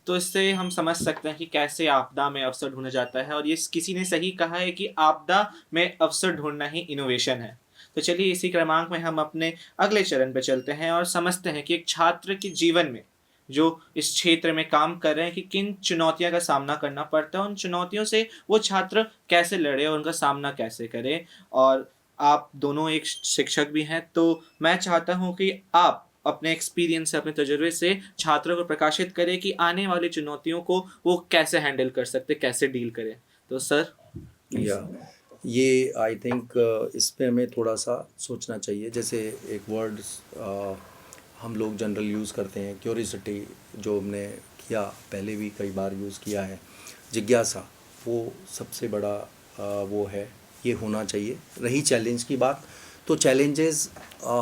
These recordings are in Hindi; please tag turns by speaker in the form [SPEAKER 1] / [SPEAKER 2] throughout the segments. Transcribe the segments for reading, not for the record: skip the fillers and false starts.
[SPEAKER 1] तो इससे हम समझ सकते हैं कि कैसे आपदा में अवसर ढूँढा जाता है और ये किसी ने सही कहा है कि आपदा में अवसर ढूँढना ही इनोवेशन है। तो चलिए इसी क्रमांक में हम अपने अगले चरण पे चलते हैं और समझते हैं कि एक छात्र के जीवन में, जो इस क्षेत्र में काम कर रहे हैं कि किन चुनौतियों का सामना करना पड़ता है, उन चुनौतियों से वो छात्र कैसे लड़े और उनका सामना कैसे करे। और आप दोनों एक शिक्षक भी हैं, तो मैं चाहता हूँ कि आप अपने एक्सपीरियंस से, अपने तजुर्बे से छात्रों को प्रकाशित करें कि आने वाली चुनौतियों को वो कैसे हैंडल कर सकते, कैसे डील करें। तो सर प्लीज़।
[SPEAKER 2] या ये आई थिंक इस पे हमें थोड़ा सा सोचना चाहिए। जैसे एक वर्ड हम लोग जनरल यूज़ करते हैं, क्यूरियोसिटी, जो हमने किया पहले भी कई बार यूज़ किया है, जिज्ञासा, वो सबसे बड़ा वो है, ये होना चाहिए। रही चैलेंज की बात, तो चैलेंजेस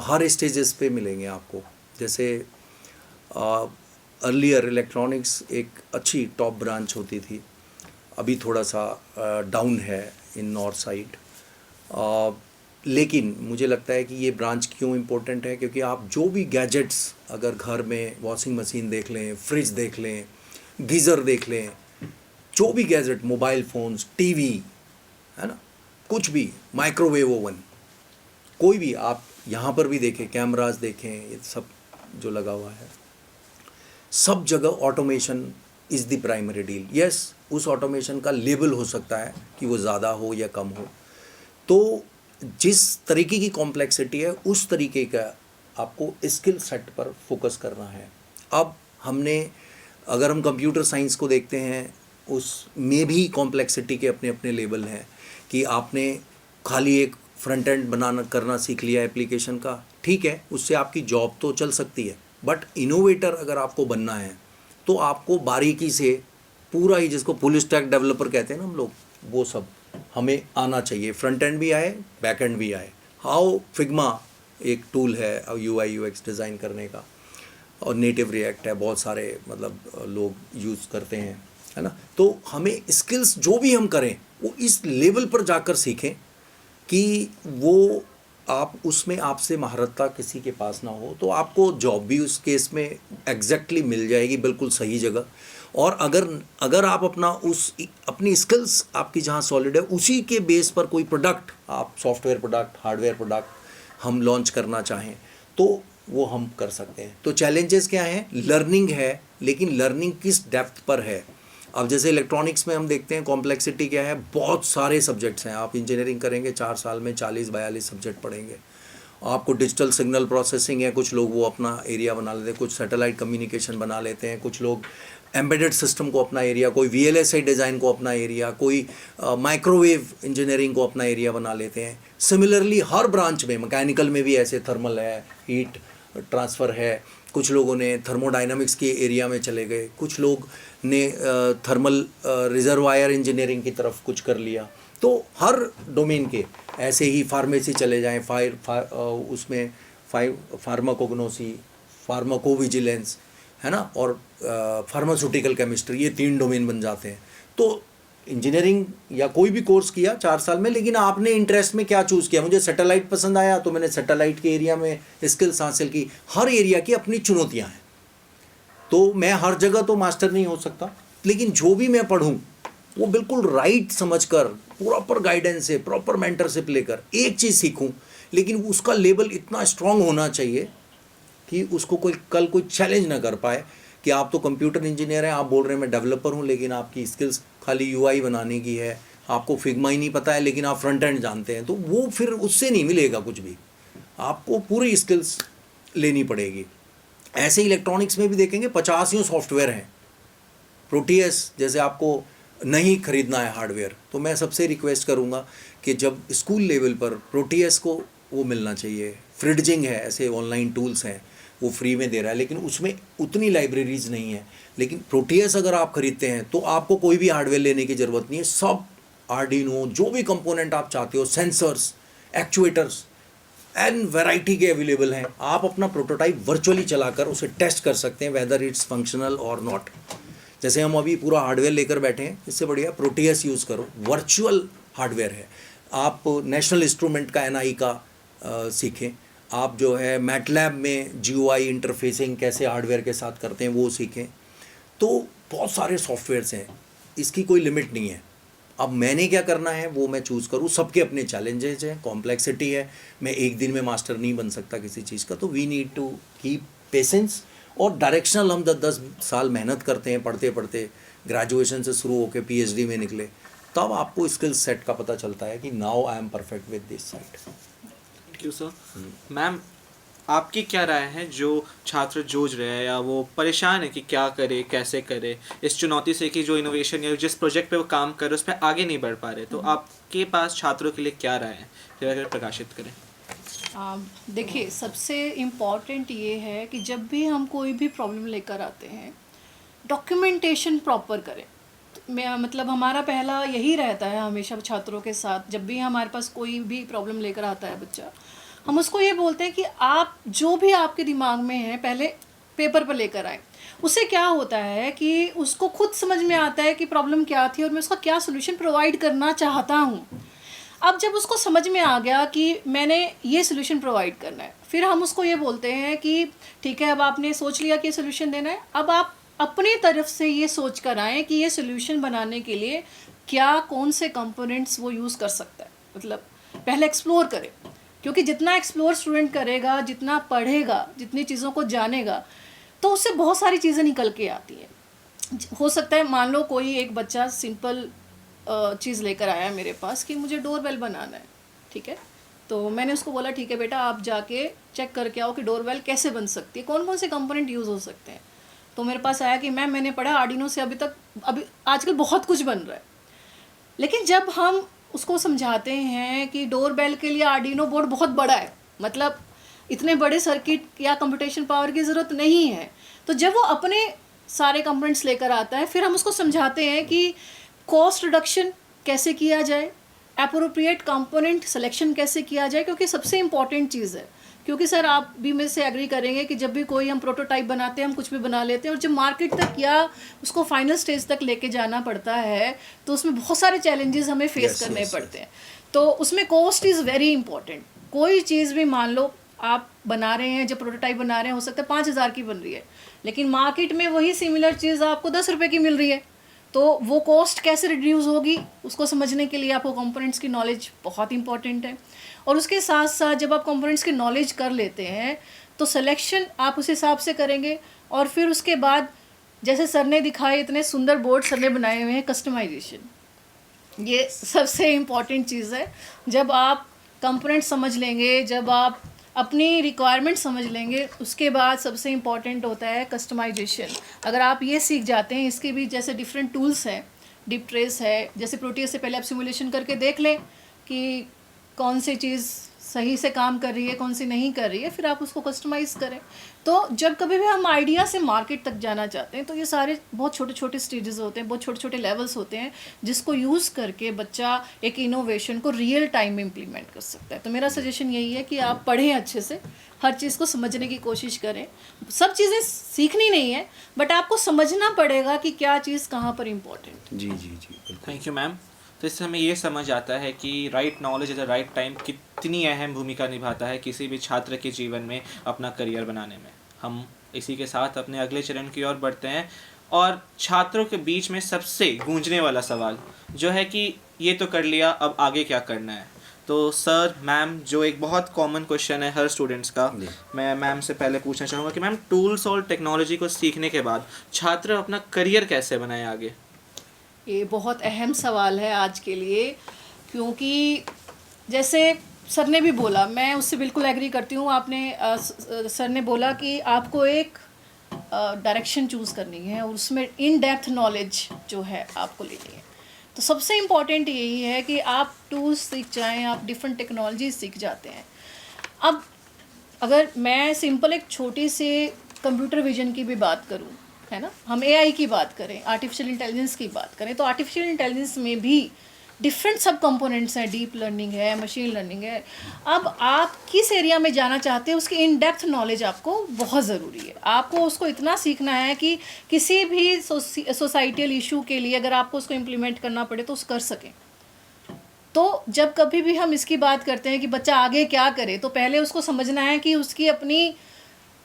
[SPEAKER 2] हर स्टेजेस पे मिलेंगे आपको। जैसे अर्लियर इलेक्ट्रॉनिक्स एक अच्छी टॉप ब्रांच होती थी, अभी थोड़ा सा डाउन है इन नॉर्थ साइड। लेकिन मुझे लगता है कि ये ब्रांच क्यों इम्पोर्टेंट है, क्योंकि आप जो भी गैजेट्स, अगर घर में वॉशिंग मशीन देख लें, फ्रिज देख लें, गीज़र देख लें, जो भी गैजेट, मोबाइल फ़ोन्स, टीवी, है ना, कुछ भी, माइक्रोवेव ओवन, कोई भी आप यहाँ पर भी देखें, कैमरास देखें, ये सब जो लगा हुआ है, सब जगह automation is the primary deal. Yes, उस ऑटोमेशन का लेवल हो सकता है कि वो ज़्यादा हो या कम हो, तो जिस तरीके की कॉम्प्लेक्सिटी है उस तरीके का आपको स्किल सेट पर फोकस करना है। अब हमने, अगर हम कंप्यूटर साइंस को देखते हैं, उसमें भी कॉम्प्लेक्सिटी के अपने अपने लेवल हैं कि आपने खाली एक फ्रंट एंड बनाना करना सीख लिया एप्लीकेशन का, ठीक है, उससे आपकी जॉब तो चल सकती है, बट इनोवेटर अगर आपको बनना है तो आपको बारीकी से पूरा ही, जिसको फुल स्टैक डेवलपर कहते हैं ना हम लोग, वो सब हमें आना चाहिए। फ्रंट एंड भी आए, बैक एंड भी आए। हाउ फिग्मा एक टूल है यूआई यूएक्स डिज़ाइन करने का, और नेटिव रिएक्ट है, बहुत सारे मतलब लोग यूज़ करते हैं, है ना। तो हमें स्किल्स जो भी हम करें वो इस लेवल पर जाकर सीखें कि वो आप उसमें आपसे महारतता किसी के पास ना हो, तो आपको जॉब भी उस केस में एग्जैक्टली मिल जाएगी, बिल्कुल सही जगह। और अगर अगर आप अपनी स्किल्स आपकी जहाँ सॉलिड है, उसी के बेस पर कोई प्रोडक्ट, आप सॉफ्टवेयर प्रोडक्ट, हार्डवेयर प्रोडक्ट हम लॉन्च करना चाहें तो वो हम कर सकते हैं। तो चैलेंजेस क्या हैं? लर्निंग है, लेकिन लर्निंग किस डेप्थ पर है। अब जैसे इलेक्ट्रॉनिक्स में हम देखते हैं कॉम्प्लेक्सिटी क्या है, बहुत सारे सब्जेक्ट्स हैं। आप इंजीनियरिंग करेंगे 4 साल में 40-42 सब्जेक्ट पढ़ेंगे। आपको डिजिटल सिग्नल प्रोसेसिंग है, कुछ लोग वो अपना एरिया बना लेते हैं, कुछ सैटेलाइट कम्युनिकेशन बना लेते हैं, कुछ लोग एम्बेडेड सिस्टम को अपना एरिया, कोई वीएलएसआई डिज़ाइन को अपना एरिया, कोई माइक्रोवेव इंजीनियरिंग को अपना एरिया बना लेते हैं। सिमिलरली हर ब्रांच में, मैकेनिकल में भी ऐसे थर्मल है, हीट ट्रांसफ़र है, कुछ लोगों ने थर्मोडाइनमिक्स के एरिया में चले गए, कुछ लोग ने थर्मल रिजर्वायर इंजीनियरिंग की तरफ कुछ कर लिया। तो हर डोमेन के ऐसे ही फार्मेसी चले जाएं, उसमें फार्माकोग्नोसी, फार्माकोविजिलेंस, है ना, और फार्मास्यूटिकल केमिस्ट्री, ये 3 डोमेन बन जाते हैं। तो इंजीनियरिंग या कोई भी कोर्स किया 4 साल में, लेकिन आपने इंटरेस्ट में क्या चूज़ किया? मुझे सैटेलाइट पसंद आया तो मैंने सैटेलाइट के एरिया में स्किल्स हासिल की। हर एरिया की अपनी चुनौतियां हैं, तो मैं हर जगह तो मास्टर नहीं हो सकता, लेकिन जो भी मैं पढ़ूं वो बिल्कुल राइट समझकर, प्रॉपर गाइडेंस से, प्रॉपर मेंटरशिप लेकर एक चीज़ सीखूं, लेकिन उसका लेवल इतना स्ट्रांग होना चाहिए कि उसको कोई चैलेंज ना कर पाए कि आप तो कंप्यूटर इंजीनियर हैं, आप बोल रहे हैं मैं डेवलपर हूं, लेकिन आपकी स्किल्स खाली यूआई बनाने की है, आपको फिग्मा ही नहीं पता है, लेकिन आप फ्रंट एंड जानते हैं, तो वो फिर उससे नहीं मिलेगा कुछ भी। आपको पूरी स्किल्स लेनी पड़ेगी। ऐसे इलेक्ट्रॉनिक्स में भी देखेंगे 50 सॉफ्टवेयर हैं। प्रोटीएस जैसे आपको नहीं खरीदना है हार्डवेयर, तो मैं सबसे रिक्वेस्ट करूँगा कि जब स्कूल लेवल पर प्रोटीएस को वो मिलना चाहिए। फ्रिडजिंग है, ऐसे ऑनलाइन टूल्स हैं, वो फ्री में दे रहा है, लेकिन उसमें उतनी लाइब्रेरीज नहीं है। लेकिन प्रोटीएस अगर आप खरीदते हैं तो आपको कोई भी हार्डवेयर लेने की ज़रूरत नहीं है। सब आर्डिनो, जो भी कंपोनेंट आप चाहते हो, सेंसर्स, एक्चुएटर्स, एन वैरायटी के अवेलेबल हैं। आप अपना प्रोटोटाइप वर्चुअली चलाकर उसे टेस्ट कर सकते हैं, वेदर इट्स फंक्शनल और नॉट। जैसे हम अभी पूरा हार्डवेयर लेकर बैठे हैं, इससे बढ़िया प्रोटीएस यूज़ करो, वर्चुअल हार्डवेयर है। आप नेशनल इंस्ट्रूमेंट का एनआई का सीखें, आप जो है मैटलैब में जीयूआई इंटरफेसिंग कैसे हार्डवेयर के साथ करते हैं वो सीखें। तो बहुत सारे सॉफ्टवेयर्स हैं, इसकी कोई लिमिट नहीं है। अब मैंने क्या करना है वो मैं चूज़ करूँ। सबके अपने चैलेंजेस हैं, कॉम्प्लेक्सिटी है, मैं एक दिन में मास्टर नहीं बन सकता किसी चीज़ का। तो we need to keep patience और डायरेक्शनल। हम 10 साल मेहनत करते हैं, पढ़ते पढ़ते ग्रेजुएशन से शुरू होकर PhD में निकले, तब आपको स्किल सेट का पता चलता है कि now I am perfect with this side.
[SPEAKER 1] Thank you sir. Ma'am, आपकी क्या राय है जो छात्र जूझ रहे हैं या वो परेशान है कि क्या करे कैसे करे इस चुनौती से कि जो इनोवेशन या जिस प्रोजेक्ट पे वो काम कर रहे हैं उस पर आगे नहीं बढ़ पा रहे, तो आपके पास छात्रों के लिए क्या राय है, कृपया करके प्रकाशित करें।
[SPEAKER 3] देखिए, सबसे इम्पॉर्टेंट ये है कि जब भी हम कोई भी प्रॉब्लम लेकर आते हैं, डॉक्यूमेंटेशन प्रॉपर करें। मतलब हमारा पहला यही रहता है हमेशा छात्रों के साथ, जब भी हमारे पास कोई भी प्रॉब्लम लेकर आता है बच्चा, हम उसको ये बोलते हैं कि आप जो भी आपके दिमाग में है पहले पेपर पर लेकर आए। उससे क्या होता है कि उसको खुद समझ में आता है कि प्रॉब्लम क्या थी और मैं उसका क्या सोल्यूशन प्रोवाइड करना चाहता हूँ। अब जब उसको समझ में आ गया कि मैंने ये सोल्यूशन प्रोवाइड करना है, फिर हम उसको ये बोलते हैं कि ठीक है, अब आपने सोच लिया कि सोल्यूशन देना है, अब आप अपनी तरफ से ये सोच कर आएँ कि ये सोल्यूशन बनाने के लिए क्या कौन से कंपोनेंट्स वो यूज़ कर सकता है। मतलब पहले एक्सप्लोर करें, क्योंकि जितना एक्सप्लोर स्टूडेंट करेगा, जितना पढ़ेगा, जितनी चीज़ों को जानेगा, तो उससे बहुत सारी चीज़ें निकल के आती हैं। हो सकता है मान लो कोई एक बच्चा सिंपल चीज़ लेकर आया मेरे पास कि मुझे डोरबेल बनाना है, ठीक है। तो मैंने उसको बोला ठीक है बेटा, आप जाके चेक करके आओ कि डोरबेल कैसे बन सकती है, कौन कौन से कंपोनेंट यूज़ हो सकते हैं। तो मेरे पास आया कि मैम मैंने पढ़ा आर्डिनो से अभी आजकल बहुत कुछ बन रहा है। लेकिन जब हम उसको समझाते हैं कि डोरबेल के लिए आर्डिनो बोर्ड बहुत बड़ा है, मतलब इतने बड़े सर्किट या कंप्यूटेशन पावर की ज़रूरत नहीं है, तो जब वो अपने सारे कंपोनेंट्स लेकर आता है, फिर हम उसको समझाते हैं कि कॉस्ट रिडक्शन कैसे किया जाए, एप्रोप्रिएट कंपोनेंट सिलेक्शन कैसे किया जाए, क्योंकि सबसे इम्पॉर्टेंट चीज़ है। क्योंकि सर आप भी मेरे से एग्री करेंगे कि जब भी कोई हम प्रोटोटाइप बनाते हैं, हम कुछ भी बना लेते हैं और जब मार्केट तक या उसको फाइनल स्टेज तक लेके जाना पड़ता है, तो उसमें बहुत सारे चैलेंजेस हमें फेस करने पड़ते हैं। तो उसमें कॉस्ट इज़ वेरी इंपॉर्टेंट। कोई चीज़ भी मान लो आप बना रहे हैं, जब प्रोटोटाइप बना रहे हैं, हो सकता है 5,000 की बन रही है, लेकिन मार्केट में वही सिमिलर चीज़ आपको 10 रुपये की मिल रही है। तो वो कॉस्ट कैसे रिड्यूस होगी, उसको समझने के लिए आपको कंपोनेंट्स की नॉलेज बहुत इंपॉर्टेंट है। और उसके साथ साथ जब आप कंपोनेंट्स की नॉलेज कर लेते हैं, तो सिलेक्शन आप उस हिसाब से करेंगे। और फिर उसके बाद जैसे सर ने दिखाए, इतने सुंदर बोर्ड सर ने बनाए हुए हैं, कस्टमाइजेशन ये सबसे इम्पॉर्टेंट चीज़ है। जब आप कंपोनेंट समझ लेंगे, जब आप अपनी रिक्वायरमेंट समझ लेंगे, उसके बाद सबसे इम्पॉर्टेंट होता है कस्टमाइजेशन। अगर आप ये सीख जाते हैं, इसके भी जैसे डिफरेंट टूल्स हैं, डिप ट्रेस है, जैसे प्रोटियस से पहले आप सिमुलेशन करके देख लें कि कौन सी चीज़ सही से काम कर रही है, कौन सी नहीं कर रही है, फिर आप उसको कस्टमाइज़ करें। तो जब कभी भी हम आइडिया से मार्केट तक जाना चाहते हैं, तो ये सारे बहुत छोटे छोटे स्टेजेस होते हैं, बहुत छोटे छोटे लेवल्स होते हैं, जिसको यूज़ करके बच्चा एक इनोवेशन को रियल टाइम में इम्प्लीमेंट कर सकता है। तो मेरा सजेशन यही है कि आप पढ़ें अच्छे से, हर चीज़ को समझने की कोशिश करें। सब चीज़ें सीखनी नहीं है, बट आपको समझना पड़ेगा कि क्या चीज़ कहाँ पर इम्पोर्टेंट।
[SPEAKER 2] जी जी जी बिल्कुल।
[SPEAKER 1] Thank you ma'am. तो इससे हमें ये समझ आता है कि right knowledge at the right time कितनी अहम भूमिका निभाता है किसी भी छात्र के जीवन में अपना करियर बनाने में। हम इसी के साथ अपने अगले चरण की ओर बढ़ते हैं, और छात्रों के बीच में सबसे गूंजने वाला सवाल जो है कि ये तो कर लिया, अब आगे क्या करना है। तो सर, मैम, जो एक बहुत कॉमन क्वेश्चन है हर स्टूडेंट्स का, मैं मैम से पहले पूछना चाहूँगा कि मैम, टूल्स और टेक्नोलॉजी को सीखने के बाद छात्र अपना करियर कैसे बनाए आगे।
[SPEAKER 3] ये बहुत अहम सवाल है आज के लिए, क्योंकि जैसे सर ने भी बोला, मैं उससे बिल्कुल एग्री करती हूँ। सर ने बोला कि आपको एक डायरेक्शन चूज़ करनी है और उसमें इन डेप्थ नॉलेज जो है आपको लेनी है। तो सबसे इम्पॉर्टेंट यही है कि आप टूल्स सीख जाएं, आप डिफरेंट टेक्नोलॉजी सीख जाते हैं। अब अगर मैं सिंपल एक छोटी सी कंप्यूटर विजन की भी बात करूं, है ना, हम एआई की बात करें, आर्टिफिशियल इंटेलिजेंस की बात करें, तो आर्टिफिशियल इंटेलिजेंस में भी डिफरेंट सब कंपोनेंट्स हैं, डीप लर्निंग है, मशीन लर्निंग है। अब आप किस एरिया में जाना चाहते हैं, उसकी इन डेप्थ नॉलेज आपको बहुत ज़रूरी है। आपको उसको इतना सीखना है कि किसी भी सोसाइटल इशू के लिए अगर आपको उसको इम्प्लीमेंट करना पड़े तो कर सकें। तो जब कभी भी हम इसकी बात करते हैं कि बच्चा आगे क्या करे, तो पहले उसको समझना है कि उसकी अपनी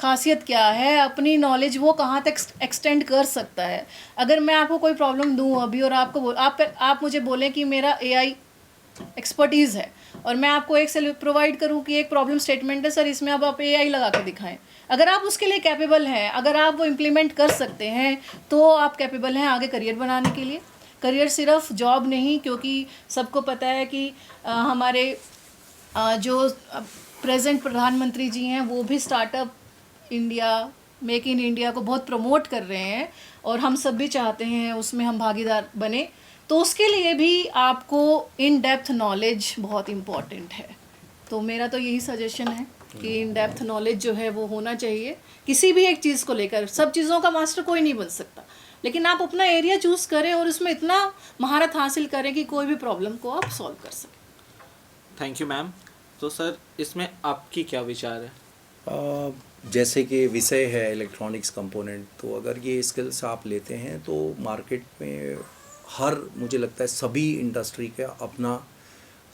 [SPEAKER 3] खासियत क्या है, अपनी नॉलेज वो कहाँ तक एक्सटेंड कर सकता है। अगर मैं आपको कोई प्रॉब्लम दूँ अभी और आप मुझे बोलें कि मेरा एआई एक्सपर्टीज़ है और मैं आपको एक से प्रोवाइड करूं कि एक प्रॉब्लम स्टेटमेंट है सर, इसमें अब आप एआई लगा के दिखाएं, अगर आप उसके लिए कैपेबल हैं, अगर आप वो इम्प्लीमेंट कर सकते हैं, तो आप कैपेबल हैं आगे करियर बनाने के लिए। करियर सिर्फ जॉब नहीं, क्योंकि सबको पता है कि हमारे जो प्रेजेंट प्रधानमंत्री जी हैं वो भी startup India, make in India को बहुत प्रमोट कर रहे हैं और हम सब भी चाहते हैं उसमें हम भागीदार बने। तो उसके लिए भी आपको इन डेप्थ नॉलेज बहुत इम्पॉर्टेंट है। तो मेरा तो यही सजेशन है कि इन डेप्थ नॉलेज जो है वो होना चाहिए किसी भी एक चीज़ को लेकर। सब चीज़ों का मास्टर कोई नहीं बन सकता, लेकिन आप अपना एरिया चूज़ करें और उसमें इतना महारत हासिल करें कि कोई भी प्रॉब्लम को आप सॉल्व कर सकें।
[SPEAKER 1] Thank you ma'am. तो सर इसमें आपकी क्या विचार है?
[SPEAKER 2] जैसे कि विषय है इलेक्ट्रॉनिक्स कंपोनेंट, तो अगर ये स्किल्स आप लेते हैं तो मार्केट में मुझे लगता है सभी इंडस्ट्री का अपना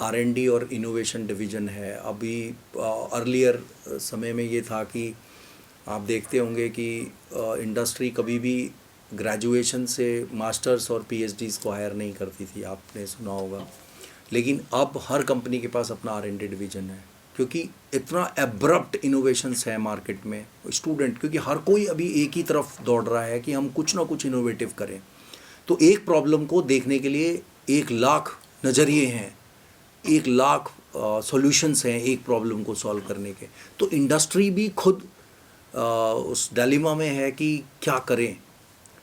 [SPEAKER 2] R&D और इनोवेशन डिवीज़न है। अभी अर्लियर समय में ये था कि आप देखते होंगे कि इंडस्ट्री कभी भी ग्रेजुएशन से मास्टर्स और PhDs को हायर नहीं करती थी, आपने सुना होगा। लेकिन अब हर कंपनी के पास अपना R&D डिवीज़न है, क्योंकि इतना एब्रप्ट इनोवेशंस है मार्केट में। स्टूडेंट, क्योंकि हर कोई अभी एक ही तरफ दौड़ रहा है कि हम कुछ ना कुछ इनोवेटिव करें, तो एक प्रॉब्लम को देखने के लिए 1,00,000 नज़रिए हैं, 1,00,000 सॉल्यूशंस हैं एक प्रॉब्लम को सॉल्व करने के। तो इंडस्ट्री भी खुद उस डायलेमा में है कि क्या करें।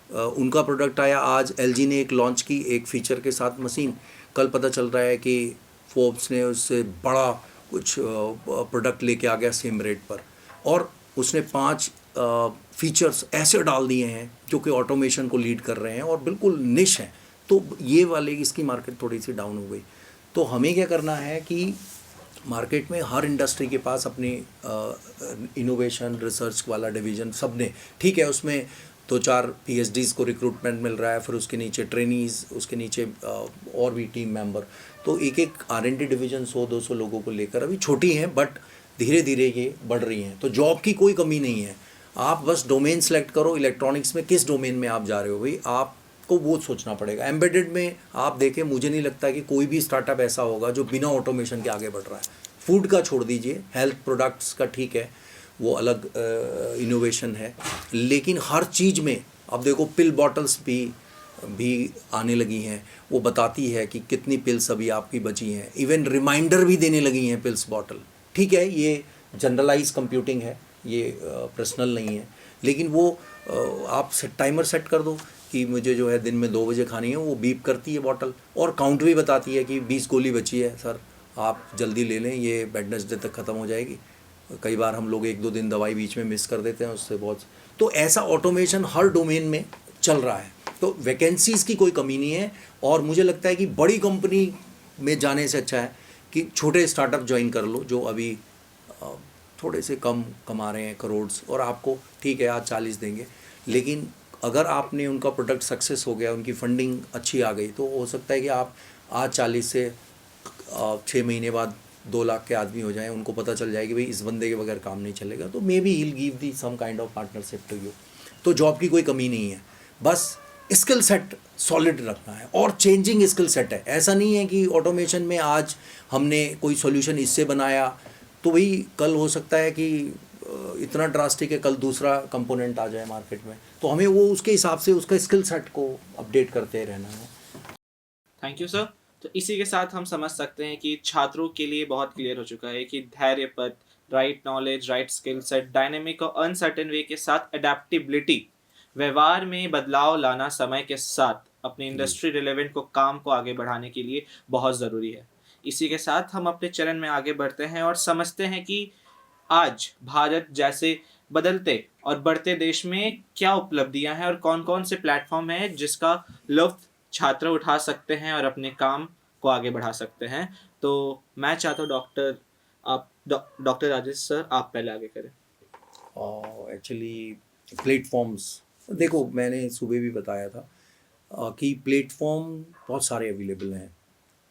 [SPEAKER 2] उनका प्रोडक्ट आया आज, LG ने एक लॉन्च की एक फीचर के साथ मशीन, कल पता चल रहा है कि फोर्ब्स ने उससे बड़ा कुछ प्रोडक्ट लेके आ गया सेम रेट पर, और उसने 5 फीचर्स ऐसे डाल दिए हैं जो कि ऑटोमेशन को लीड कर रहे हैं और बिल्कुल निश हैं। तो ये वाले इसकी मार्केट थोड़ी सी डाउन हो गई। तो हमें क्या करना है कि मार्केट में हर इंडस्ट्री के पास अपनी इनोवेशन रिसर्च वाला डिवीज़न सब ने, ठीक है, उसमें 2-4 PhDs को रिक्रूटमेंट मिल रहा है, फिर उसके नीचे ट्रेनीज़, उसके नीचे और भी टीम मेंबर, तो एक R&D डिवीज़न 100-200 लोगों को लेकर अभी छोटी हैं, बट धीरे धीरे ये बढ़ रही हैं। तो जॉब की कोई कमी नहीं है, आप बस डोमेन सेलेक्ट करो। इलेक्ट्रॉनिक्स में किस डोमेन में आप जा रहे हो, भाई आपको वो सोचना पड़ेगा। एम्बेडेड में आप देखें, मुझे नहीं लगता कि कोई भी स्टार्टअप ऐसा होगा जो बिना ऑटोमेशन के आगे बढ़ रहा है। फूड का छोड़ दीजिए, हेल्थ प्रोडक्ट्स का ठीक है, वो अलग इनोवेशन है, लेकिन हर चीज़ में अब देखो पिल बॉटल्स भी आने लगी हैं, वो बताती है कि कितनी पिल्स अभी आपकी बची हैं। इवन रिमाइंडर भी देने लगी हैं पिल्स बॉटल। ठीक है, ये जनरलाइज कंप्यूटिंग है, ये पर्सनल नहीं है, लेकिन वो आप टाइमर सेट कर दो कि मुझे जो है दिन में 2 बजे खानी है, वो बीप करती है बॉटल और काउंट भी बताती है कि 20 गोली बची है सर, आप जल्दी ले लें, ये वेडनेसडे तक ख़त्म हो जाएगी। कई बार हम लोग 1-2 दिन दवाई बीच में मिस कर देते हैं, उससे बहुत। तो ऐसा ऑटोमेशन हर डोमेन में चल रहा है, तो वैकेंसीज़ की कोई कमी नहीं है। और मुझे लगता है कि बड़ी कंपनी में जाने से अच्छा है कि छोटे स्टार्टअप ज्वाइन कर लो जो अभी थोड़े से कम कमा रहे हैं करोड़, और आपको ठीक है आज 40 देंगे, लेकिन अगर आपने उनका प्रोडक्ट सक्सेस हो गया, उनकी फंडिंग अच्छी आ गई, तो हो सकता है कि आप आज 40 से 6 महीने बाद 2 लाख के आदमी हो जाएं। उनको पता चल जाए कि भाई इस बंदे के बगैर काम नहीं चलेगा, तो maybe he will give the some kind of partnership to you. तो जॉब की कोई कमी नहीं है, बस स्किल सेट सॉलिड रखना है और चेंजिंग स्किल सेट है। ऐसा नहीं है कि ऑटोमेशन में आज हमने कोई सॉल्यूशन इससे बनाया तो वही कल हो सकता है कि इतना ड्रास्टिक है, कल दूसरा कंपोनेंट आ जाए मार्केट में। तो हमें वो उसके हिसाब से उसका स्किल सेट को अपडेट करते रहना है।
[SPEAKER 1] Thank you sir. तो इसी के साथ हम समझ सकते हैं कि छात्रों के लिए बहुत क्लियर हो चुका है कि धैर्य पथ, right knowledge, right skill set, dynamic और अनसर्टेन वे के साथ एडेप्टिबिलिटी, व्यवहार में बदलाव लाना समय के साथ अपने इंडस्ट्री रिलेवेंट काम को आगे बढ़ाने के लिए बहुत ज़रूरी है। इसी के साथ हम अपने चरण में आगे बढ़ते हैं और समझते हैं कि आज भारत जैसे बदलते और बढ़ते देश में क्या उपलब्धियां हैं और कौन कौन से प्लेटफॉर्म हैं जिसका लुत्फ छात्र उठा सकते हैं और अपने काम को आगे बढ़ा सकते हैं। तो मैं चाहता हूँ डॉक्टर राजेश सर आप पहले आगे करें।
[SPEAKER 2] एक्चुअली प्लेटफॉर्म्स, देखो मैंने सुबह भी बताया था कि प्लेटफॉर्म बहुत सारे अवेलेबल हैं।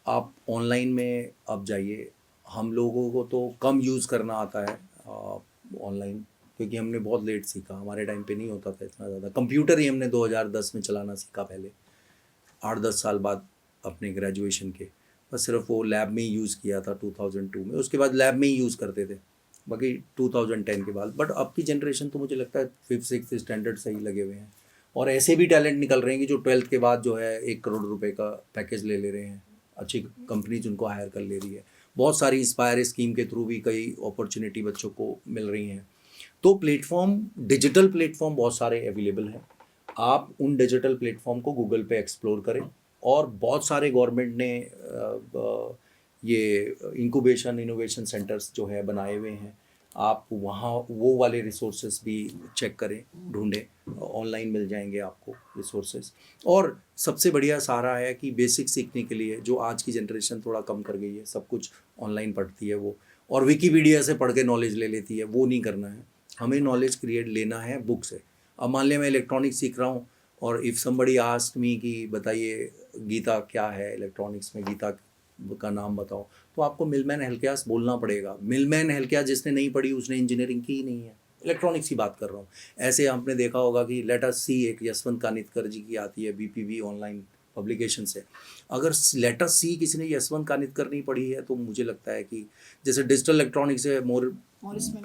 [SPEAKER 2] आप ऑनलाइन में अब जाइए, हम लोगों को तो कम यूज़ करना आता है ऑनलाइन, क्योंकि हमने बहुत लेट सीखा, हमारे टाइम पे नहीं होता था इतना ज़्यादा। कंप्यूटर ही हमने 2010 में चलाना सीखा पहले, 8-10 साल बाद अपने ग्रेजुएशन के। बस सिर्फ वो लैब में ही यूज़ किया था 2002 में, उसके बाद लैब में ही यूज़ करते थे, बाकी 2010 के बाद। बट अब की जनरेशन तो मुझे लगता है 5th-6th स्टैंडर्ड से ही लगे हुए हैं, और ऐसे भी टैलेंट निकल रहे हैं कि जो 12th के बाद जो है 1 करोड़ रुपए का पैकेज ले रहे हैं, अच्छी कंपनीज उनको हायर कर ले रही है। बहुत सारी इंस्पायर स्कीम के थ्रू भी कई अपॉर्चुनिटी बच्चों को मिल रही हैं। तो प्लेटफॉर्म, डिजिटल प्लेटफॉर्म बहुत सारे अवेलेबल हैं, आप उन डिजिटल प्लेटफॉर्म को गूगल पे एक्सप्लोर करें। और बहुत सारे गवर्नमेंट ने ये इंक्यूबेशन इनोवेशन सेंटर्स जो है बनाए हुए हैं, आप वहाँ वो वाले रिसोर्सेज भी चेक करें, ढूंढें, ऑनलाइन मिल जाएंगे आपको रिसोर्सेज। और सबसे बढ़िया सहारा है कि बेसिक सीखने के लिए जो आज की जनरेशन थोड़ा कम कर गई है, सब कुछ ऑनलाइन पढ़ती है वो, और विकीपीडिया से पढ़ के नॉलेज ले लेती है, वो नहीं करना है। हमें नॉलेज क्रिएट लेना है बुक से। अब मान लिया मैं इलेक्ट्रॉनिक्स सीख रहा हूँ, और इफ़ समबडी आस्क्ड मी कि बताइए गीता क्या है, इलेक्ट्रॉनिक्स में गीता का नाम बताओ, तो आपको मिलमैन हेल्कियास बोलना पड़ेगा। मिलमैन हेल्कियास जिसने नहीं पढ़ी उसने इंजीनियरिंग की ही नहीं है, इलेक्ट्रॉनिक्स की बात कर रहा हूँ। ऐसे आपने देखा होगा कि लेट अस सी, एक यशवंत कानितकर जी की आती है बीपीवी ऑनलाइन पब्लिकेशन से। अगर लेट अस सी किसी ने यशवंत कानितकर नहीं पढ़ी है, तो मुझे लगता है कि जैसे डिजिटल इलेक्ट्रॉनिक्स है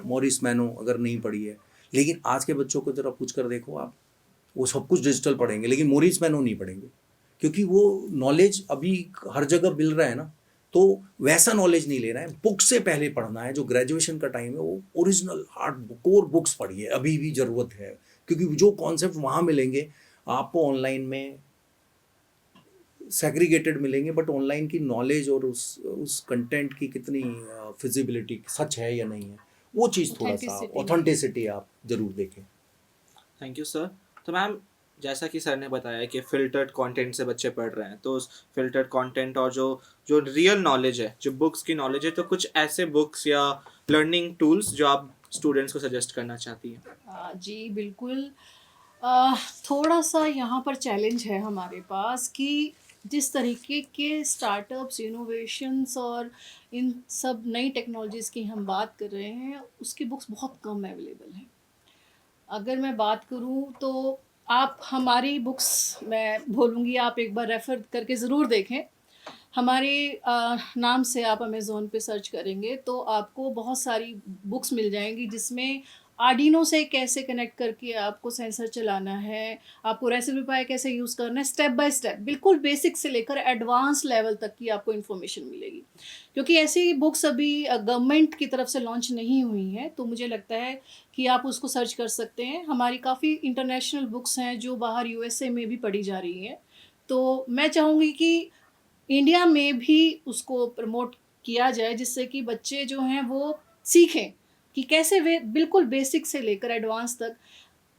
[SPEAKER 2] मॉरिस मैनो अगर नहीं पढ़ी है, लेकिन आज के बच्चों को ज़रा पूछ कर देखो आप, वो सब कुछ डिजिटल पढ़ेंगे लेकिन मॉरिस मैनो नहीं पढ़ेंगे, क्योंकि वो नॉलेज अभी हर जगह मिल रहा है ना, तो वैसा नॉलेज नहीं लेना है। बुक से पहले पढ़ना है। जो ग्रेजुएशन का टाइम है वो ओरिजिनल हार्ड कोर बुक्स पढ़िए, अभी भी ज़रूरत है, क्योंकि जो कॉन्सेप्ट वहाँ मिलेंगे आपको ऑनलाइन में सेग्रीगेटेड मिलेंगे, बट ऑनलाइन की नॉलेज और उस कंटेंट की कितनी फिजिबिलिटी सच है या नहीं है, वो चीज़ थोड़ा सा ऑथेंटिसिटी आप ज़रूर देखें।
[SPEAKER 1] Thank you sir. तो मैम, जैसा कि सर ने बताया कि फ़िल्टर्ड कंटेंट से बच्चे पढ़ रहे हैं, तो उस फ़िल्टर्ड कंटेंट और जो जो रियल नॉलेज है, जो बुक्स की नॉलेज है, तो कुछ ऐसे बुक्स या लर्निंग टूल्स जो आप स्टूडेंट्स को सजेस्ट करना चाहती हैं?
[SPEAKER 3] जी बिल्कुल। थोड़ा सा यहाँ पर चैलेंज है हमारे पास कि जिस तरीके के स्टार्टअप्स, इनोवेशंस और इन सब नई टेक्नोलॉजीज़ की हम बात कर रहे हैं, उसकी बुक्स बहुत कम अवेलेबल हैं। अगर मैं बात करूँ तो आप हमारी बुक्स, मैं बोलूँगी आप एक बार रेफ़र करके ज़रूर देखें। हमारे नाम से आप अमेज़न पे सर्च करेंगे तो आपको बहुत सारी बुक्स मिल जाएंगी, जिसमें आर्डिनो से कैसे कनेक्ट करके आपको सेंसर चलाना है, आपको रास्पबेरी पाई कैसे यूज़ करना है, स्टेप बाय स्टेप बिल्कुल बेसिक से लेकर एडवांस लेवल तक की आपको इन्फॉर्मेशन मिलेगी। क्योंकि ऐसी बुक्स अभी गवर्नमेंट की तरफ से लॉन्च नहीं हुई हैं, तो मुझे लगता है कि आप उसको सर्च कर सकते हैं। हमारी काफ़ी इंटरनेशनल बुक्स हैं जो बाहर यूएसए में भी पढ़ी जा रही हैं। तो मैं चाहूँगी कि इंडिया में भी उसको प्रमोट किया जाए, जिससे कि बच्चे जो हैं वो सीखें कि कैसे वे बिल्कुल बेसिक से लेकर एडवांस तक,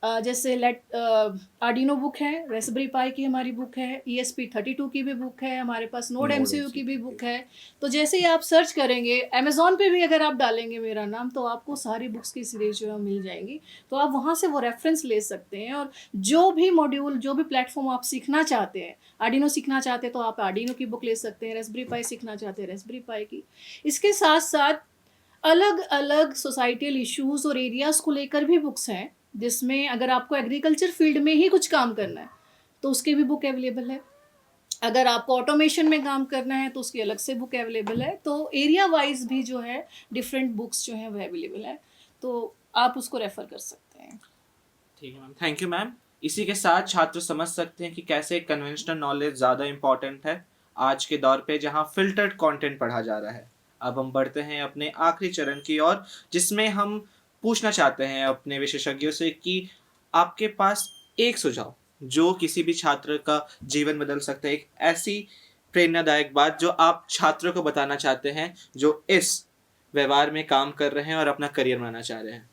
[SPEAKER 3] जैसे आर्डिनो बुक है, रास्पबेरी पाई की हमारी बुक है, ESP32 की भी बुक है, हमारे पास नोड MCU की भी बुक है। तो जैसे ही आप सर्च करेंगे, अमेज़न पे भी अगर आप डालेंगे मेरा नाम, तो आपको सारी बुक्स की सीरीज जो है मिल जाएंगी। तो आप वहाँ से वो रेफरेंस ले सकते हैं, और जो भी मॉड्यूल, जो भी प्लेटफॉर्म आप सीखना चाहते हैं, आर्डिनो सीखना चाहते हैं तो आप आर्डिनो की बुक ले सकते हैं, रास्पबेरी पाई सीखना चाहते हैं रास्पबेरी पाई की। इसके साथ साथ अलग अलग सोसाइटल इश्यूज़ और एरियाज़ को लेकर भी बुक्स हैं, जिसमें अगर आपको एग्रीकल्चर फील्ड में ही कुछ काम करना है तो उसकी भी बुक अवेलेबल है। अगर आपको ऑटोमेशन में काम करना है तो उसकी अलग से बुक अवेलेबल है। तो एरिया वाइज भी जो है डिफरेंट बुक्स जो हैं वो अवेलेबल है, तो आप उसको रेफ़र कर सकते हैं।
[SPEAKER 1] ठीक है मैम, थैंक यू मैम। इसी के साथ छात्र समझ सकते हैं कि कैसे कन्वेंशनल नॉलेज ज़्यादा इम्पॉर्टेंट है आज के दौर पे, जहाँ फ़िल्टर्ड कंटेंट पढ़ा जा रहा है। अब हम बढ़ते हैं अपने आखिरी चरण की ओर, जिसमें हम पूछना चाहते हैं अपने विशेषज्ञों से कि आपके पास एक सुझाव जो किसी भी छात्र का जीवन बदल सकता है, एक ऐसी प्रेरणादायक बात जो आप छात्रों को बताना चाहते हैं जो इस व्यवहार में काम कर रहे हैं और अपना करियर बनाना चाह रहे हैं।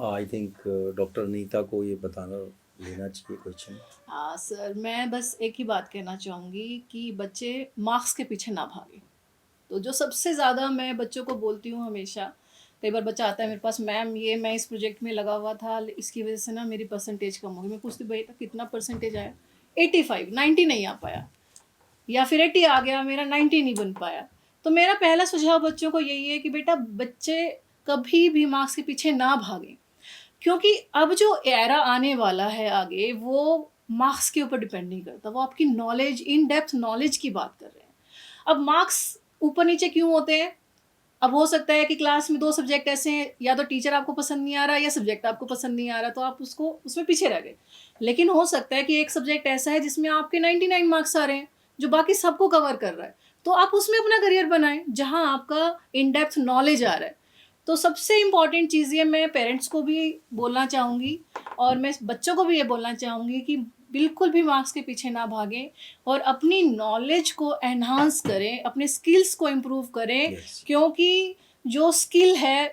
[SPEAKER 2] आई थिंक डॉक्टर नीता को ये बताना लेना चाहिए क्वेश्चन।
[SPEAKER 3] हाँ सर, मैं बस एक ही बात कहना चाहूँगी कि बच्चे मार्क्स के पीछे ना भागें। तो जो सबसे ज़्यादा मैं बच्चों को बोलती हूँ हमेशा, कई बार बच्चा आता है मेरे पास, मैम ये मैं इस प्रोजेक्ट में लगा हुआ था, इसकी वजह से ना मेरी परसेंटेज कम हो गई। मैं पूछती बेटा कितना परसेंटेज आया? 85, 90 नहीं आ पाया, या फिर 80 आ गया, मेरा 90 नहीं बन पाया। तो मेरा पहला सुझाव बच्चों को यही है कि बेटा बच्चे कभी भी मार्क्स के पीछे ना भागें, क्योंकि अब जो एरा आने वाला है आगे, वो मार्क्स के ऊपर डिपेंड नहीं करता, वो आपकी नॉलेज, इन डेप्थ नॉलेज की बात कर रहे हैं। अब मार्क्स ऊपर नीचे क्यों होते हैं? अब हो सकता है कि क्लास में 2 सब्जेक्ट ऐसे हैं, या तो टीचर आपको पसंद नहीं आ रहा या सब्जेक्ट आपको पसंद नहीं आ रहा, तो आप उसको उसमें पीछे रह गए। लेकिन हो सकता है कि एक सब्जेक्ट ऐसा है जिसमें आपके 99 मार्क्स आ रहे हैं, जो बाकी सबको कवर कर रहा है, तो आप उसमें अपना करियर बनाएं जहां आपका इन डेप्थ नॉलेज आ रहा है। तो सबसे इम्पॉर्टेंट चीज़ ये मैं पेरेंट्स को भी बोलना चाहूँगी, और मैं बच्चों को भी ये बोलना चाहूँगी कि बिल्कुल भी मार्क्स के पीछे ना भागें और अपनी नॉलेज को एनहांस करें, अपने स्किल्स को इम्प्रूव करें।
[SPEAKER 2] Yes.
[SPEAKER 3] क्योंकि जो स्किल है,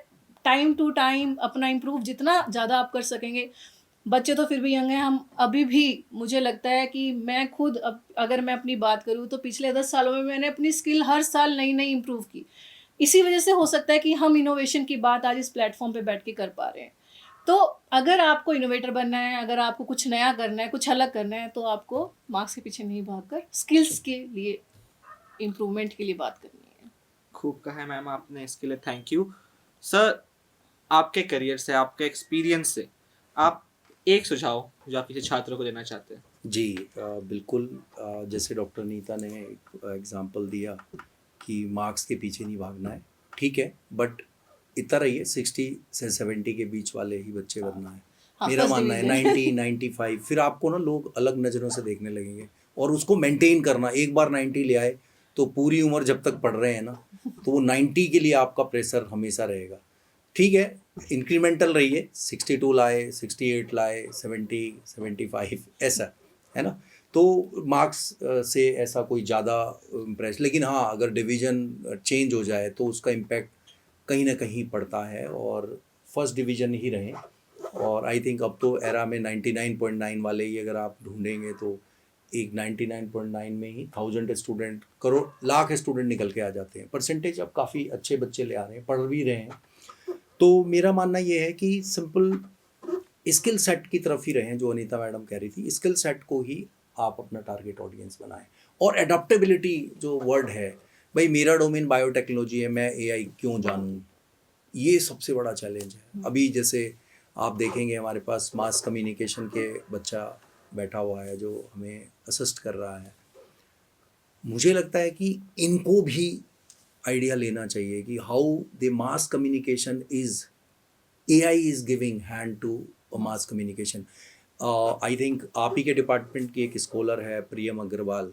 [SPEAKER 3] टाइम टू टाइम अपना इम्प्रूव जितना ज़्यादा आप कर सकेंगे, बच्चे तो फिर भी यंग हैं, हम अभी भी, मुझे लगता है कि मैं खुद, अब अगर मैं अपनी बात करूँ तो पिछले 10 सालों में मैंने अपनी स्किल हर साल नई नई इम्प्रूव की। इसी वजह से हो सकता है कि हम इनोवेशन की बात आज इस प्लेटफॉर्म पे बैठ के कर पा रहे हैं। तो अगर आपको इनोवेटर बनना है, अगर आपको कुछ नया करना है, कुछ अलग करना है, तो आपको मार्क्स के पीछे नहीं भागकर स्किल्स के लिए, इम्प्रूवमेंट के लिए बात करनी है।
[SPEAKER 1] खूब कहा है मैम आपने, इसके लिए थैंक यू। सर, आपके करियर से, आपके एक्सपीरियंस से आप एक सुझाव जो आप किसी छात्र को देना चाहते हैं।
[SPEAKER 2] जी बिल्कुल। जैसे डॉक्टर नीता ने एक एग्जांपल दिया कि मार्क्स के पीछे नहीं भागना है, ठीक है, बट इतना रहिए 60 से 70 के बीच वाले ही बच्चे बनना है।
[SPEAKER 3] हाँ,
[SPEAKER 2] मेरा
[SPEAKER 3] first
[SPEAKER 2] मानना है
[SPEAKER 3] division।
[SPEAKER 2] 90 95, फिर आपको ना लोग अलग नज़रों से देखने लगेंगे, और उसको मेंटेन करना, एक बार 90 ले आए तो पूरी उम्र जब तक पढ़ रहे हैं ना, तो वो 90 के लिए आपका प्रेशर हमेशा रहेगा। ठीक है, इंक्रीमेंटल रहिए, 62 लाए, 68 लाए, 70 75 ऐसा, है ना। तो मार्क्स से ऐसा कोई ज़्यादा इम्प्रेस, लेकिन हाँ, अगर डिवीज़न चेंज हो जाए तो उसका इम्पैक्ट कहीं ना कहीं पड़ता है, और फर्स्ट डिवीज़न ही रहें। और आई थिंक अब तो एरा में 99.9 वाले ही अगर आप ढूंढेंगे तो एक 99.9 में ही 1000 स्टूडेंट, करोड़, लाख स्टूडेंट निकल के आ जाते हैं। परसेंटेज अब काफ़ी अच्छे बच्चे ले आ रहे हैं, पढ़ भी रहे हैं। तो मेरा मानना ये है कि सिंपल स्किल सेट की तरफ ही रहें, जो अनीता मैडम कह रही थी, स्किल सेट को ही आप अपना टारगेट ऑडियंस बनाएं। और एडाप्टेबिलिटी जो वर्ड है, भाई मेरा डोमेन बायोटेक्नोलॉजी है, मैं एआई क्यों जानूं, ये सबसे बड़ा चैलेंज है। अभी जैसे आप देखेंगे हमारे पास मास कम्युनिकेशन के बच्चा बैठा हुआ है जो हमें असिस्ट कर रहा है। मुझे लगता है कि इनको भी आइडिया लेना चाहिए कि how the mass communication is, AI is giving hand to mass communication. I think आप ही के डिपार्टमेंट की एक स्कॉलर है प्रियम अग्रवाल,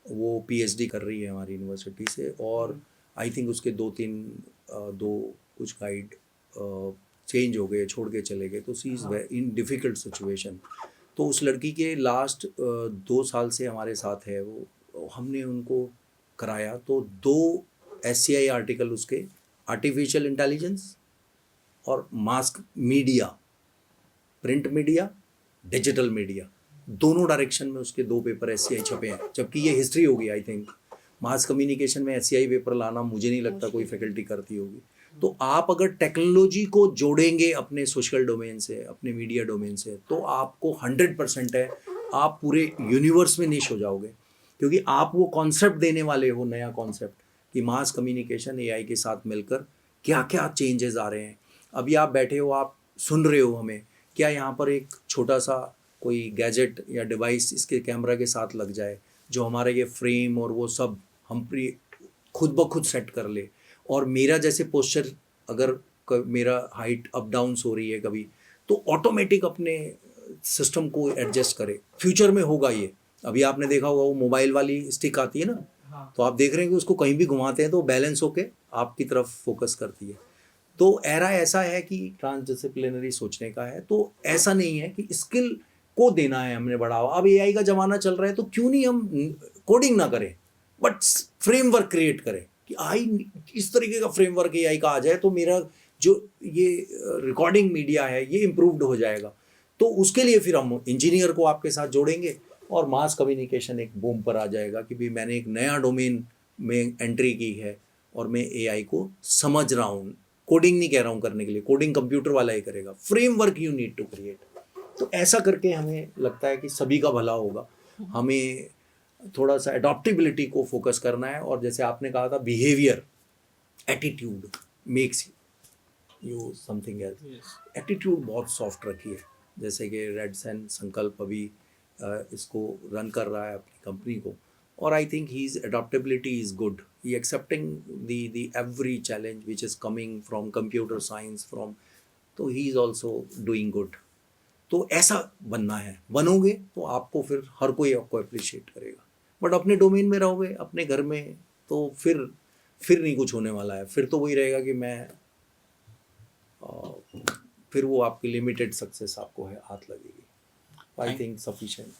[SPEAKER 2] वो PhD कर रही है हमारी यूनिवर्सिटी से, और आई थिंक उसके दो कुछ गाइड चेंज हो गए, छोड़ के चले गए, तो सी इज़ इन डिफ़िकल्ट सिचुएशन। तो उस लड़की के लास्ट 2 साल से हमारे साथ है वो, हमने उनको कराया तो 2 SCI आर्टिकल उसके, आर्टिफिशियल इंटेलिजेंस और mass media, print media, digital media, दोनों डायरेक्शन में उसके 2 पेपर SCI छपे हैं। जबकि ये हिस्ट्री होगी, आई थिंक मास कम्युनिकेशन में SCI पेपर लाना मुझे नहीं लगता कोई फैकल्टी करती होगी। तो आप अगर टेक्नोलॉजी को जोड़ेंगे अपने सोशल डोमेन से, अपने मीडिया डोमेन से, तो आपको 100% है, आप पूरे यूनिवर्स में निश हो जाओगे, क्योंकि आप वो कॉन्सेप्ट देने वाले हो, नया कॉन्सेप्ट, कि मास कम्युनिकेशन AI के साथ मिलकर क्या क्या चेंजेस आ रहे हैं। अभी आप बैठे हो, आप सुन रहे हो हमें, क्या यहाँ पर एक छोटा सा कोई गैजेट या डिवाइस इसके कैमरा के साथ लग जाए, जो हमारा ये फ्रेम और वो सब हम खुद ब खुद सेट कर ले, और मेरा जैसे पोस्चर, अगर मेरा हाइट अप डाउन हो रही है कभी, तो ऑटोमेटिक अपने सिस्टम को एडजस्ट करे। फ्यूचर में होगा ये। अभी आपने देखा होगा वो मोबाइल वाली स्टिक आती है ना, तो आप देख रहे हैं कि उसको कहीं भी घुमाते हैं तो बैलेंस होके आपकी तरफ फोकस करती है। तो एरा ऐसा है कि ट्रांसडिसिप्लिनरी सोचने का है, तो ऐसा नहीं है कि स्किल को देना है हमने बढ़ावा। अब AI का ज़माना चल रहा है, तो क्यों नहीं हम कोडिंग ना करें, बट फ्रेमवर्क क्रिएट करें कि इस तरीके का फ्रेमवर्क AI का आ जाए तो मेरा जो ये रिकॉर्डिंग मीडिया है ये इम्प्रूव्ड हो जाएगा। तो उसके लिए फिर हम इंजीनियर को आपके साथ जोड़ेंगे और मास कम्युनिकेशन एक बूम पर आ जाएगा कि भाई मैंने एक नया डोमेन में एंट्री की है और मैं AI को समझ रहा हूँ। कोडिंग नहीं कह रहा हूँ करने के लिए, कोडिंग कंप्यूटर वाला ही करेगा, framework you need to create. तो ऐसा करके हमें लगता है कि सभी का भला होगा। हमें थोड़ा सा एडॉप्टेबिलिटी को फोकस करना है, और जैसे आपने कहा था behaviour, attitude makes you something else.
[SPEAKER 1] Yes.
[SPEAKER 2] Attitude बहुत सॉफ्ट रखी है, जैसे कि रेडसन संकल्प अभी इसको रन कर रहा है अपनी कंपनी को, और I think his adaptability is good, he accepting the every challenge which is coming from computer science from, तो he is also doing good. तो ऐसा बनना है, बनोगे तो आपको फिर हर कोई आपको अप्रिशिएट करेगा। बट अपने डोमेन में रहोगे, अपने घर में, तो फिर नहीं कुछ होने वाला है, फिर तो वही रहेगा कि मैं फिर वो आपकी लिमिटेड सक्सेस आपको है हाथ लगेगी। I think sufficient.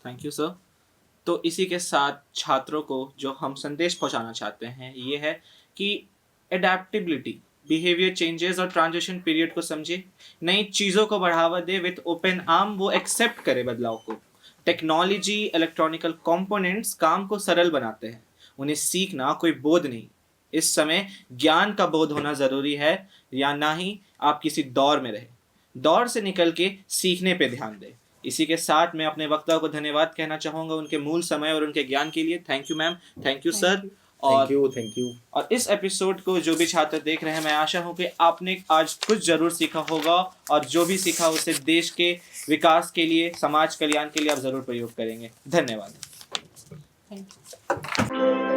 [SPEAKER 1] Thank you sir. तो इसी के साथ छात्रों को जो हम संदेश पहुंचाना चाहते हैं ये है कि एडेप्टेबिलिटी, बिहेवियर चेंजेस और ट्रांजिशन पीरियड को समझे, नई चीज़ों को बढ़ावा दे विद ओपन आर्म, वो एक्सेप्ट करे बदलाव को। टेक्नोलॉजी, इलेक्ट्रॉनिकल कंपोनेंट्स काम को सरल बनाते हैं, उन्हें सीखना कोई बोझ नहीं। इस समय ज्ञान का बोध होना ज़रूरी है, या ना ही आप किसी दौर में रहे। दौर से निकल के सीखने पे ध्यान दें। इसी के साथ मैं अपने वक्ता को धन्यवाद कहना चाहूँगा उनके मूल समय और उनके ज्ञान के लिए। Thank you ma'am, thank you sir.
[SPEAKER 2] Thank you.
[SPEAKER 1] और इस एपिसोड को जो भी छात्र देख रहे हैं, मैं आशा हूँ कि आपने आज कुछ जरूर सीखा होगा, और जो भी सीखा उसे देश के विकास के लिए, समाज कल्याण के लिए आप जरूर प्रयोग करेंगे। धन्यवाद।
[SPEAKER 3] Thank you.